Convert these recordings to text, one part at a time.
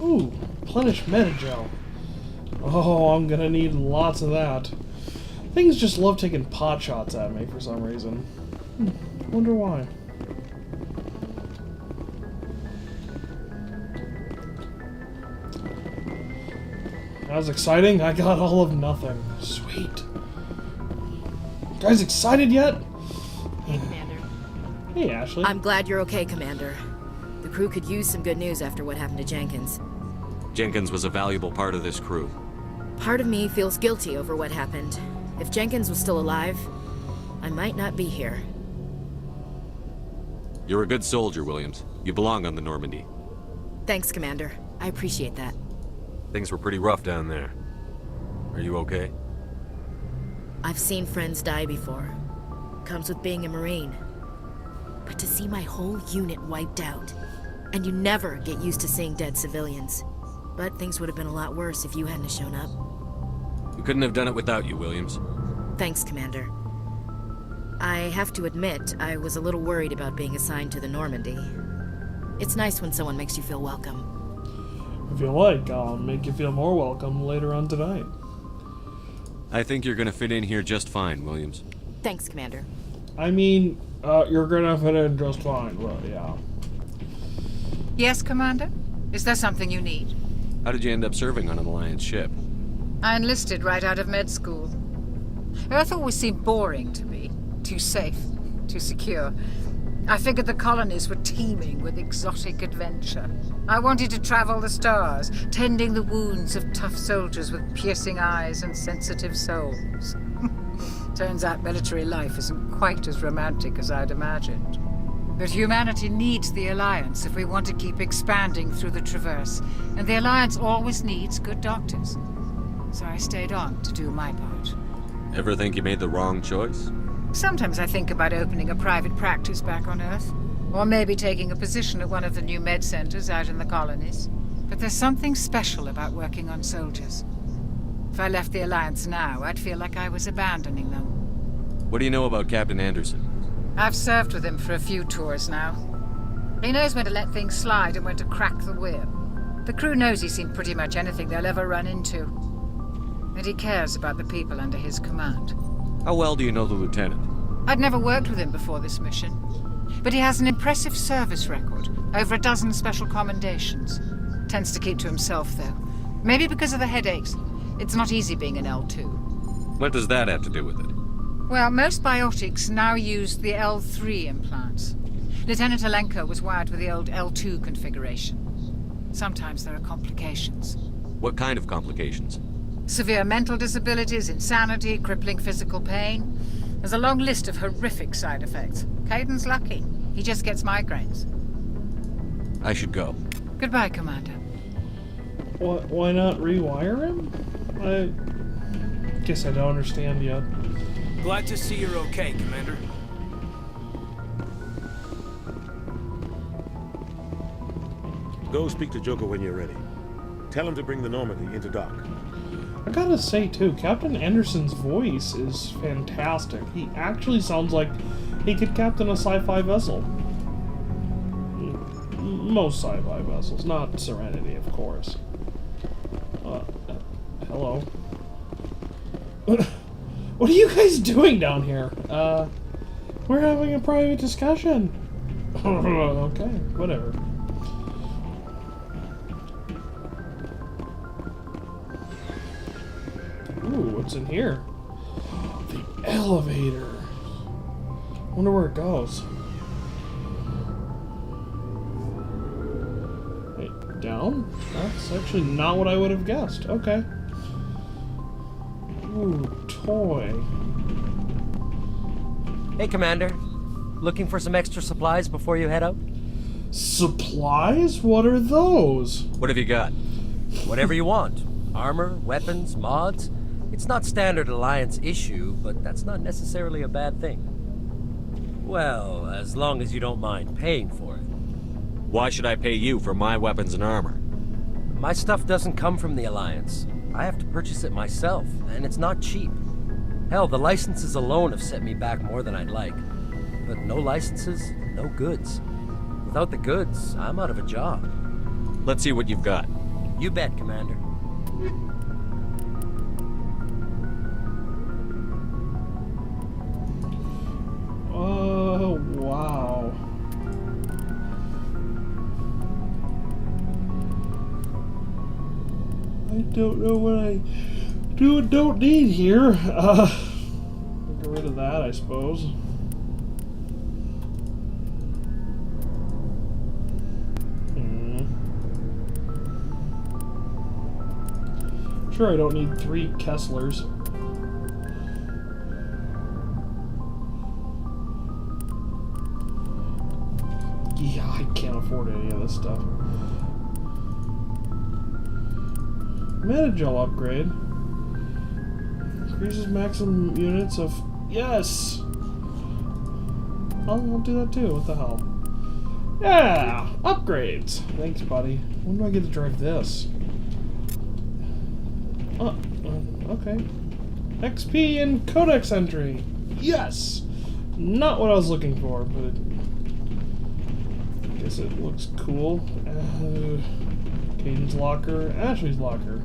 Ooh, replenish metagel. Oh, I'm gonna need lots of that. Things just love taking pot shots at me for some reason. Wonder why. That was exciting. I got all of nothing. Sweet. You guys excited yet? Hey, Commander. Hey, Ashley. I'm glad you're okay, Commander. The crew could use some good news after what happened to Jenkins. Jenkins was a valuable part of this crew. Part of me feels guilty over what happened. If Jenkins was still alive, I might not be here. You're a good soldier, Williams. You belong on the Normandy. Thanks, Commander. I appreciate that. Things were pretty rough down there. Are you okay? I've seen friends die before. Comes with being a Marine. But to see my whole unit wiped out, and you never get used to seeing dead civilians. But things would have been a lot worse if you hadn't shown up. We couldn't have done it without you, Williams. Thanks, Commander. I have to admit, I was a little worried about being assigned to the Normandy. It's nice when someone makes you feel welcome. If you like, I'll make you feel more welcome later on tonight. I think you're gonna fit in here just fine, Williams. Thanks, Commander. I mean, you're gonna fit in just fine, well, yeah. Yes, Commander? Is there something you need? How did you end up serving on an Alliance ship? I enlisted right out of med school. Earth always seemed boring to me. Too safe, too secure. I figured the colonies were teeming with exotic adventure. I wanted to travel the stars, tending the wounds of tough soldiers with piercing eyes and sensitive souls. Turns out military life isn't quite as romantic as I'd imagined. But humanity needs the Alliance if we want to keep expanding through the Traverse, and the Alliance always needs good doctors. So I stayed on to do my part. Ever think you made the wrong choice? Sometimes I think about opening a private practice back on Earth, or maybe taking a position at one of the new med centers out in the colonies. But there's something special about working on soldiers. If I left the Alliance now, I'd feel like I was abandoning them. What do you know about Captain Anderson? I've served with him for a few tours now. He knows when to let things slide and when to crack the whip. The crew knows he's seen pretty much anything they'll ever run into. And he cares about the people under his command. How well do you know the lieutenant? I'd never worked with him before this mission. But he has an impressive service record, over a dozen special commendations. Tends to keep to himself, though. Maybe because of the headaches. It's not easy being an L2. What does that have to do with it? Well, most biotics now use the L3 implants. Lieutenant Alenko was wired with the old L2 configuration. Sometimes there are complications. What kind of complications? Severe mental disabilities, insanity, crippling physical pain. There's a long list of horrific side effects. Caden's lucky. He just gets migraines. I should go. Goodbye, Commander. Why not rewire him? I guess I don't understand yet. Glad to see you're okay, Commander. Go speak to Joker when you're ready. Tell him to bring the Normandy into dock. I gotta say, too, Captain Anderson's voice is fantastic. He actually sounds like he could captain a sci-fi vessel. Most sci-fi vessels, not Serenity, of course. Hello. What are you guys doing down here? We're having a private discussion. Okay, whatever. Ooh, what's in here? The elevator. Wonder where it goes. Wait, down? That's actually not what I would have guessed. Okay. Ooh, toy. Hey, Commander. Looking for some extra supplies before you head out? Supplies? What are those? What have you got? Whatever you want. Armor, weapons, mods. It's not standard Alliance issue, but that's not necessarily a bad thing. Well, as long as you don't mind paying for it. Why should I pay you for my weapons and armor? My stuff doesn't come from the Alliance. I have to purchase it myself, and it's not cheap. Hell, the licenses alone have set me back more than I'd like. But no licenses, no goods. Without the goods, I'm out of a job. Let's see what you've got. You bet, Commander. Oh, wow. I don't know what I do and don't need here. Get rid of that, I suppose. Sure, I don't need 3 Kesslers. Yeah, I can't afford any of this stuff. Metagel upgrade. Increases maximum units of... Yes! I'll do that too, what the hell. Yeah! Upgrades! Thanks, buddy. When do I get to drive this? Okay. XP and codex entry! Yes! Not what I was looking for, but... I guess it looks cool. Caden's locker, Ashley's locker.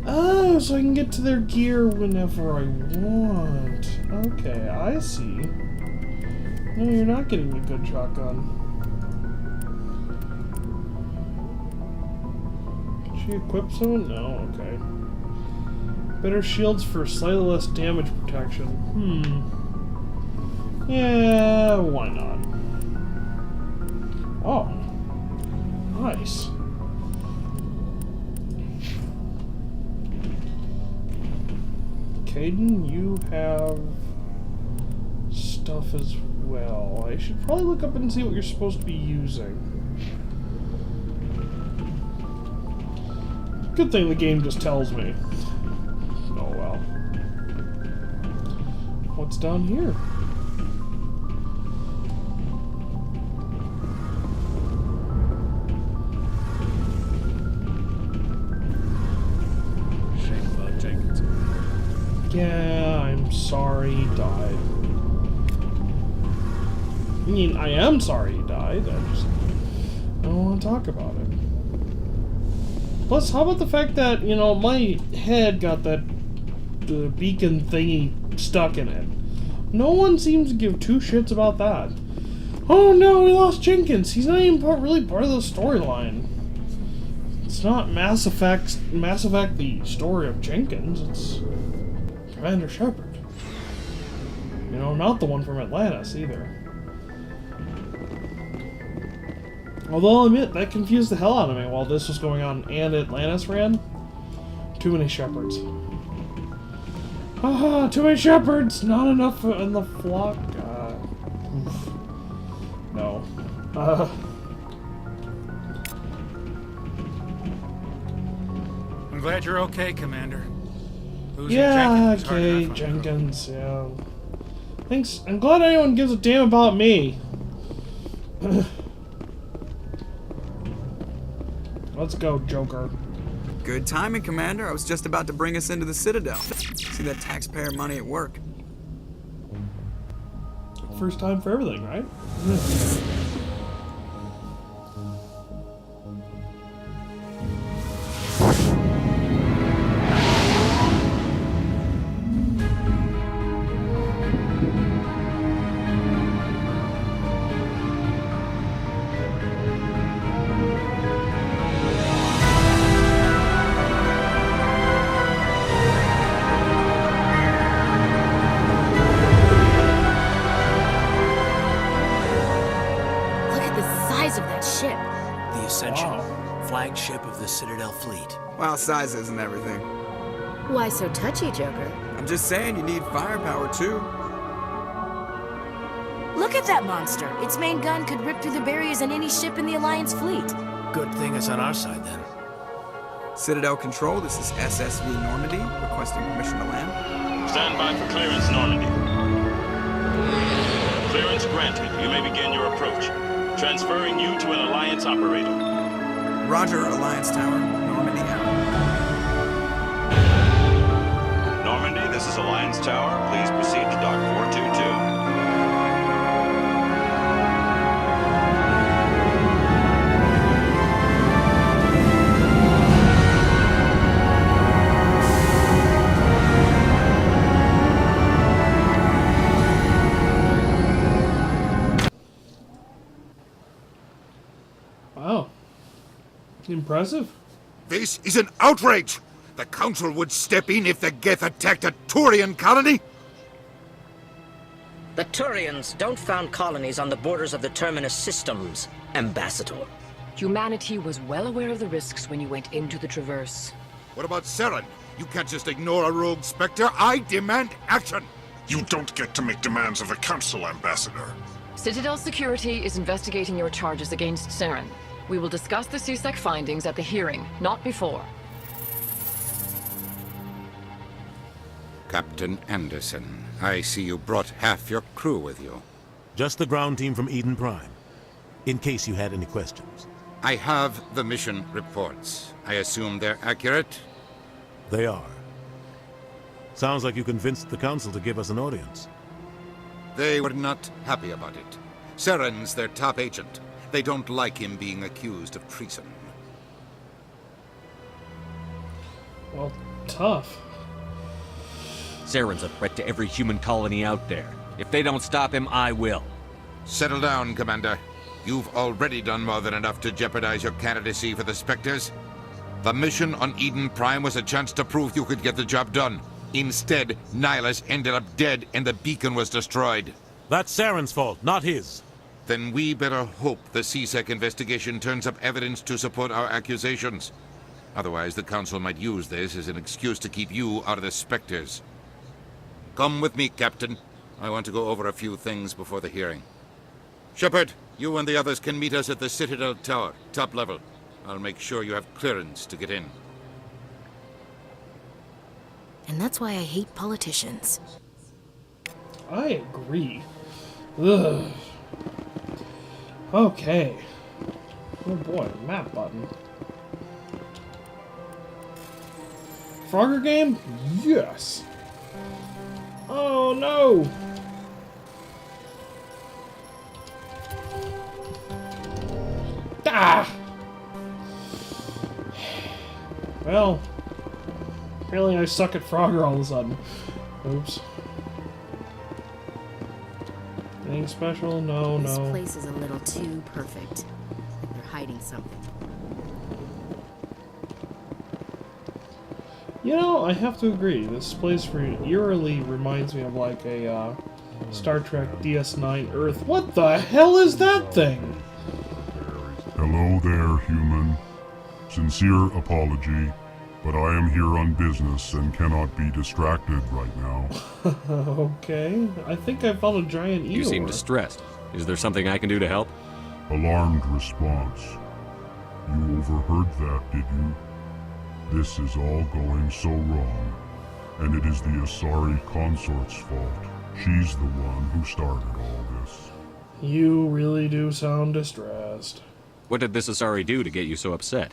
Oh, so I can get to their gear whenever I want. Okay, I see. No, you're not getting a good shotgun. Can she equip someone? No, okay. Better shields for slightly less damage protection. Yeah, why not? Oh, nice. Caden, you have stuff as well. I should probably look up and see what you're supposed to be using. Good thing the game just tells me. Oh well. What's down here? Yeah, I'm sorry he died. I mean, I am sorry he died. I just don't want to talk about it. Plus, how about the fact that, you know, my head got the beacon thingy stuck in it? No one seems to give 2 shits about that. Oh no, we lost Jenkins. He's not even really part of the storyline. It's not Mass Effect, the story of Jenkins. It's Commander Shepard. You know, not the one from Atlantis, either. Although I'll admit, that confused the hell out of me while this was going on and Atlantis ran. Too many Shepards. Haha, too many Shepards! Not enough in the flock. Oof. No. I'm glad you're okay, Commander. Losing Yeah, Jenkins was hard okay, enough on Jenkins, yeah. Thanks. I'm glad anyone gives a damn about me. Let's go, Joker. Good timing, Commander. I was just about to bring us into the Citadel. See that taxpayer money at work. First time for everything, right? Flagship of the Citadel fleet. Well, size isn't everything. Why so touchy, Joker? I'm just saying you need firepower, too. Look at that monster. Its main gun could rip through the barriers in any ship in the Alliance fleet. Good thing it's on our side, then. Citadel Control, this is SSV Normandy, requesting permission to land. Stand by for clearance, Normandy. Clearance granted. You may begin your approach. Transferring you to an Alliance operator. Roger, Alliance Tower. Normandy out. Normandy, this is Alliance Tower. Please proceed to Dock 422. Impressive. This is an outrage! The Council would step in if the Geth attacked a Turian colony? The Turians don't found colonies on the borders of the Terminus systems, Ambassador. Humanity was well aware of the risks when you went into the Traverse. What about Saren? You can't just ignore a rogue Spectre. I demand action! You don't get to make demands of the Council, Ambassador. Citadel Security is investigating your charges against Saren. We will discuss the CSEC findings at the hearing, not before. Captain Anderson, I see you brought half your crew with you. Just the ground team from Eden Prime, in case you had any questions. I have the mission reports. I assume they're accurate? They are. Sounds like you convinced the Council to give us an audience. They were not happy about it. Saren's their top agent. They don't like him being accused of treason. Well, tough. Saren's a threat to every human colony out there. If they don't stop him, I will. Settle down, Commander. You've already done more than enough to jeopardize your candidacy for the Spectres. The mission on Eden Prime was a chance to prove you could get the job done. Instead, Nihilus ended up dead and the beacon was destroyed. That's Saren's fault, not his. Then we better hope the CSEC investigation turns up evidence to support our accusations. Otherwise, the Council might use this as an excuse to keep you out of the Spectres. Come with me, Captain. I want to go over a few things before the hearing. Shepard, you and the others can meet us at the Citadel Tower, top level. I'll make sure you have clearance to get in. And that's why I hate politicians. I agree. Ugh. Okay. Oh boy, map button. Frogger game? Yes! Oh no! Ah! Well, apparently I suck at Frogger all of a sudden. Oops. Anything special? No, This no. place is a little too perfect. Like they're hiding something. You know, I have to agree. This place eerily reminds me of like a Star Trek DS9 Earth. What the hell is that thing? Hello there, human. Sincere apology, but I am here on business and cannot be distracted right now. Okay. I think I found a giant eel. You seem distressed. Is there something I can do to help? Alarmed response. You overheard that, did you? This is all going so wrong, and it is the Asari consort's fault. She's the one who started all this. You really do sound distressed. What did this Asari do to get you so upset?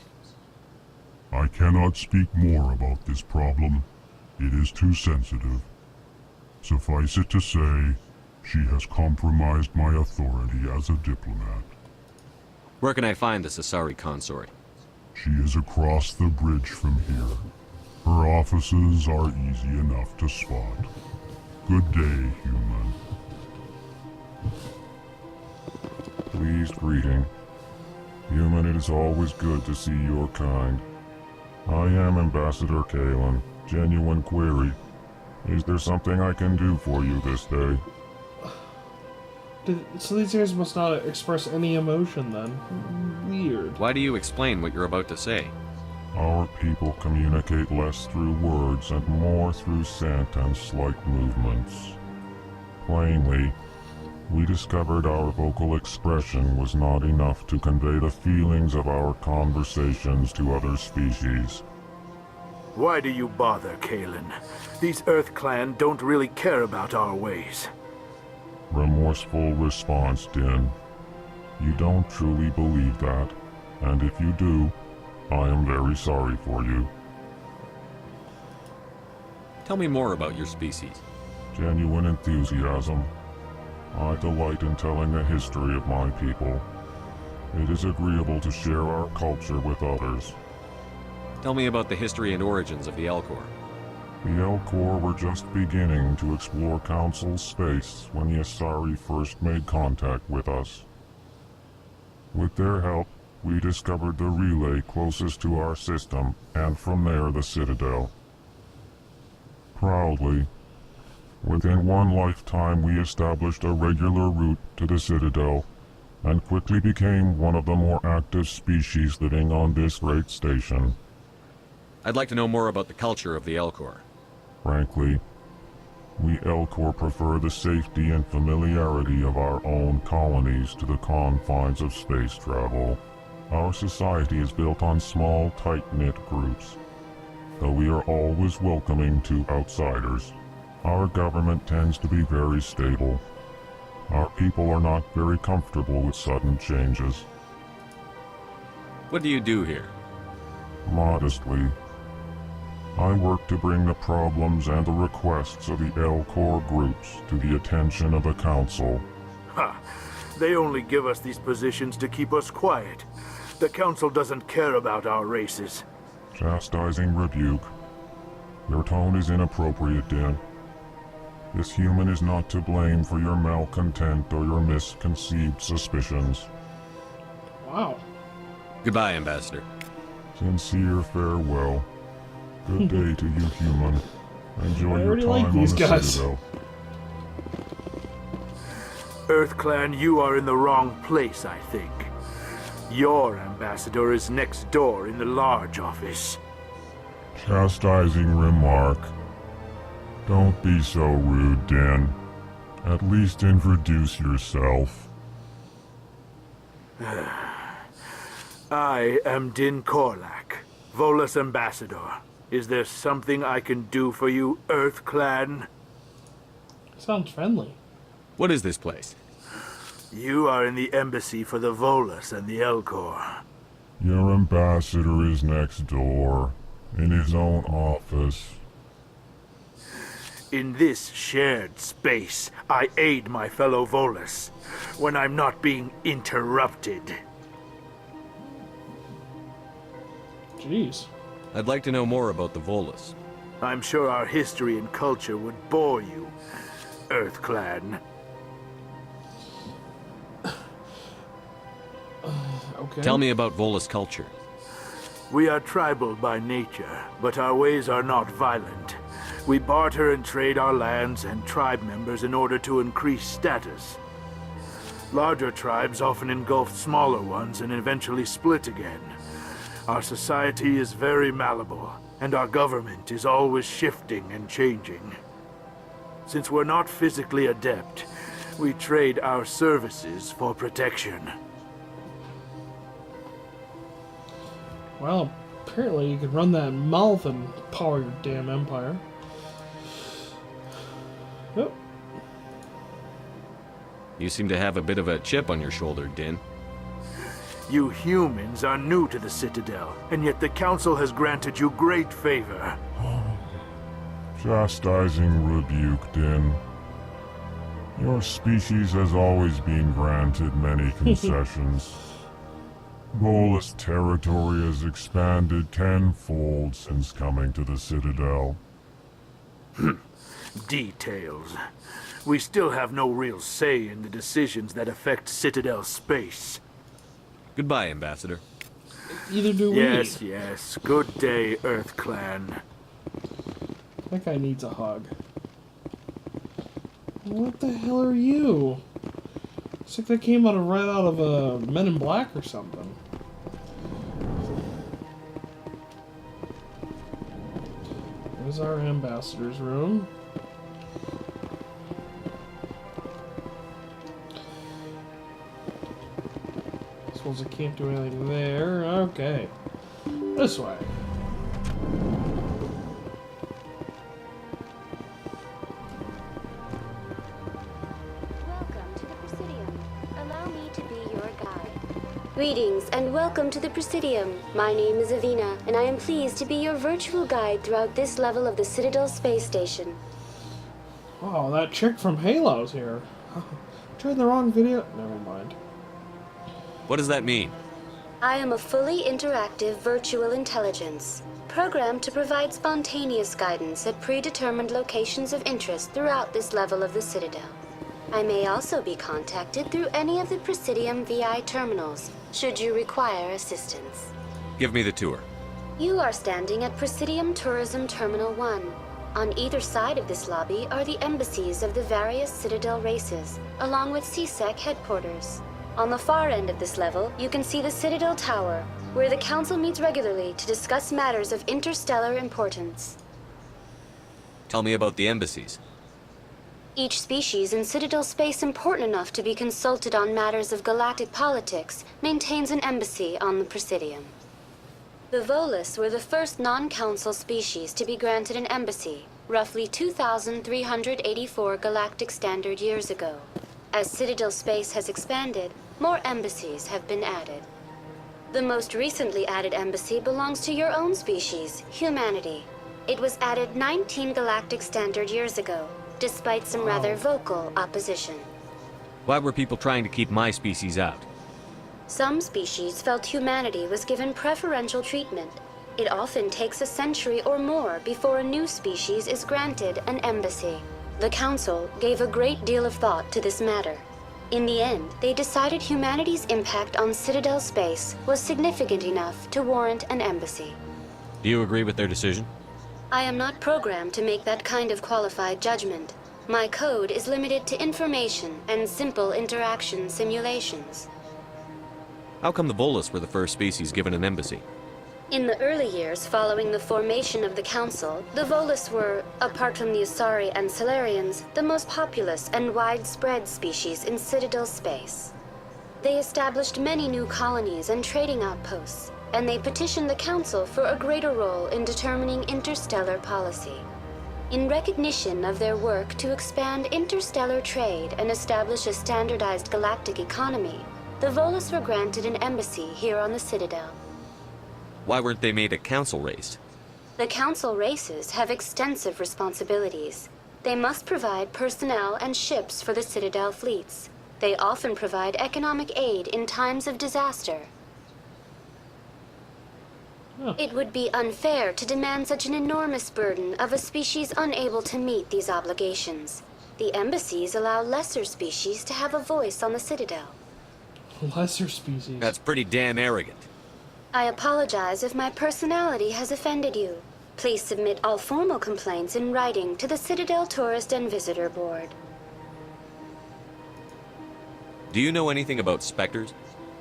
I cannot speak more about this problem. It is too sensitive. Suffice it to say, she has compromised my authority as a diplomat. Where can I find this Asari consort? She is across the bridge from here. Her offices are easy enough to spot. Good day, human. Pleased greeting. Human, it is always good to see your kind. I am Ambassador Kalen. Genuine query. Is there something I can do for you this day? So these guys must not express any emotion then. Weird. Why do you explain what you're about to say? Our people communicate less through words and more through scent and slight movements. Plainly, we discovered our vocal expression was not enough to convey the feelings of our conversations to other species. Why do you bother, Kalen? These Earth Clan don't really care about our ways. Remorseful response, Din. You don't truly believe that, and if you do, I am very sorry for you. Tell me more about your species. Genuine enthusiasm. I delight in telling the history of my people. It is agreeable to share our culture with others. Tell me about the history and origins of the Elcor. The Elcor were just beginning to explore Council space when the Asari first made contact with us. With their help, we discovered the relay closest to our system, and from there the Citadel. Proudly, within one lifetime we established a regular route to the Citadel, and quickly became one of the more active species living on this great station. I'd like to know more about the culture of the Elcor. Frankly, we Elcor prefer the safety and familiarity of our own colonies to the confines of space travel. Our society is built on small, tight-knit groups, though we are always welcoming to outsiders. Our government tends to be very stable. Our people are not very comfortable with sudden changes. What do you do here? Modestly, I work to bring the problems and the requests of the Elcor groups to the attention of the Council. Ha! They only give us these positions to keep us quiet. The Council doesn't care about our races. Chastising rebuke. Your tone is inappropriate, Din. This human is not to blame for your malcontent or your misconceived suspicions. Wow. Goodbye, Ambassador. Sincere farewell. Good day to you, human. Enjoy I your already time like on these the guys. Citadel. EarthClan, you are in the wrong place, I think. Your ambassador is next door in the large office. Chastising remark. Don't be so rude, Dan. At least introduce yourself. I am Din Korlak, Volus ambassador. Is there something I can do for you, EarthClan? Sounds friendly. What is this place? You are in the embassy for the Volus and the Elcor. Your ambassador is next door, in his own office. In this shared space, I aid my fellow Volus when I'm not being interrupted. Jeez. I'd like to know more about the Volus. I'm sure our history and culture would bore you, EarthClan. Okay. Tell me about Volus culture. We are tribal by nature, but our ways are not violent. We barter and trade our lands and tribe members in order to increase status. Larger tribes often engulf smaller ones and eventually split again. Our society is very malleable, and our government is always shifting and changing. Since we're not physically adept, we trade our services for protection. Well, apparently you could run that mouth and power your damn empire. Oh. You seem to have a bit of a chip on your shoulder, Din. You humans are new to the Citadel, and yet the Council has granted you great favor. Chastising rebuke, Din. Your species has always been granted many concessions. Volus territory has expanded tenfold since coming to the Citadel. Details. We still have no real say in the decisions that affect Citadel space. Goodbye, Ambassador. Either do we. Yes, yes. Good day, EarthClan. That guy needs a hug. What the hell are you? It's like that came right out of Men in Black or something. There's our ambassador's room. Suppose I can't do anything there. Okay. This way. Welcome to the Presidium. Allow me to be your guide. Greetings and welcome to the Presidium. My name is Athena, and I am pleased to be your virtual guide throughout this level of the Citadel space station. Wow, that chick from Halo's here. Tried the wrong video. Never mind. What does that mean? I am a fully interactive virtual intelligence, programmed to provide spontaneous guidance at predetermined locations of interest throughout this level of the Citadel. I may also be contacted through any of the Presidium VI terminals, should you require assistance. Give me the tour. You are standing at Presidium Tourism Terminal 1. On either side of this lobby are the embassies of the various Citadel races, along with CSEC headquarters. On the far end of this level, you can see the Citadel Tower, where the Council meets regularly to discuss matters of interstellar importance. Tell me about the embassies. Each species in Citadel space important enough to be consulted on matters of galactic politics maintains an embassy on the Presidium. The Volus were the first non-council species to be granted an embassy, roughly 2,384 galactic standard years ago. As Citadel space has expanded, more embassies have been added. The most recently added embassy belongs to your own species, humanity. It was added 19 galactic standard years ago, despite some rather vocal opposition. Why were people trying to keep my species out? Some species felt humanity was given preferential treatment. It often takes a century or more before a new species is granted an embassy. The Council gave a great deal of thought to this matter. In the end, they decided humanity's impact on Citadel space was significant enough to warrant an embassy. Do you agree with their decision? I am not programmed to make that kind of qualified judgment. My code is limited to information and simple interaction simulations. How come the Volus were the first species given an embassy? In the early years following the formation of the Council, the Volus were, apart from the Asari and Solarians, the most populous and widespread species in Citadel space. They established many new colonies and trading outposts, and they petitioned the Council for a greater role in determining interstellar policy. In recognition of their work to expand interstellar trade and establish a standardized galactic economy, the Volus were granted an embassy here on the Citadel. Why weren't they made a council race? The Council races have extensive responsibilities. They must provide personnel and ships for the Citadel fleets. They often provide economic aid in times of disaster. It would be unfair to demand such an enormous burden of a species unable to meet these obligations. The embassies allow lesser species to have a voice on the Citadel. Lesser species. That's pretty damn arrogant. I apologize if my personality has offended you. Please submit all formal complaints in writing to the Citadel Tourist and Visitor Board. Do you know anything about specters?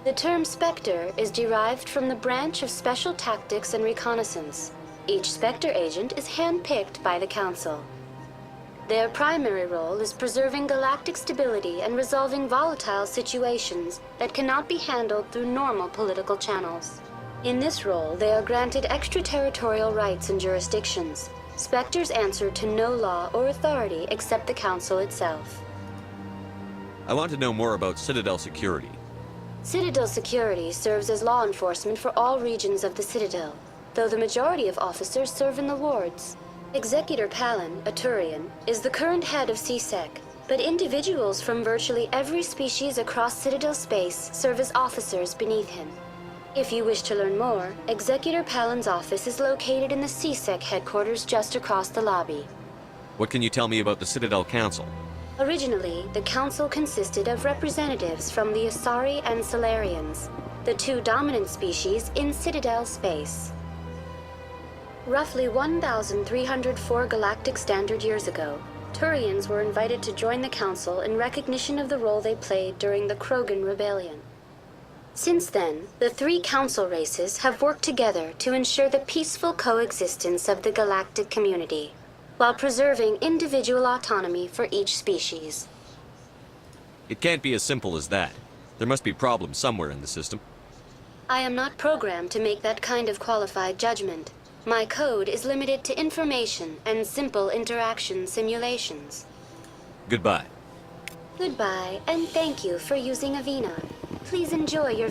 The term Spectre is derived from the branch of Special Tactics and Reconnaissance. Each Spectre agent is handpicked by the Council. Their primary role is preserving galactic stability and resolving volatile situations that cannot be handled through normal political channels. In this role, they are granted extraterritorial rights and jurisdictions. Spectres answer to no law or authority except the Council itself. I want to know more about Citadel security. Citadel security serves as law enforcement for all regions of the Citadel, though the majority of officers serve in the wards. Executor Palin, a Turian, is the current head of CSEC, but individuals from virtually every species across Citadel space serve as officers beneath him. If you wish to learn more, Executor Palin's office is located in the CSEC headquarters just across the lobby. What can you tell me about the Citadel Council? Originally, the Council consisted of representatives from the Asari and Solarians, the two dominant species in Citadel space. Roughly 1,304 galactic standard years ago, Turians were invited to join the Council in recognition of the role they played during the Krogan Rebellion. Since then, the three Council races have worked together to ensure the peaceful coexistence of the galactic community, while preserving individual autonomy for each species. It can't be as simple as that. There must be problems somewhere in the system. I am not programmed to make that kind of qualified judgment. My code is limited to information and simple interaction simulations. Goodbye. Goodbye, and thank you for using Athena. Please enjoy your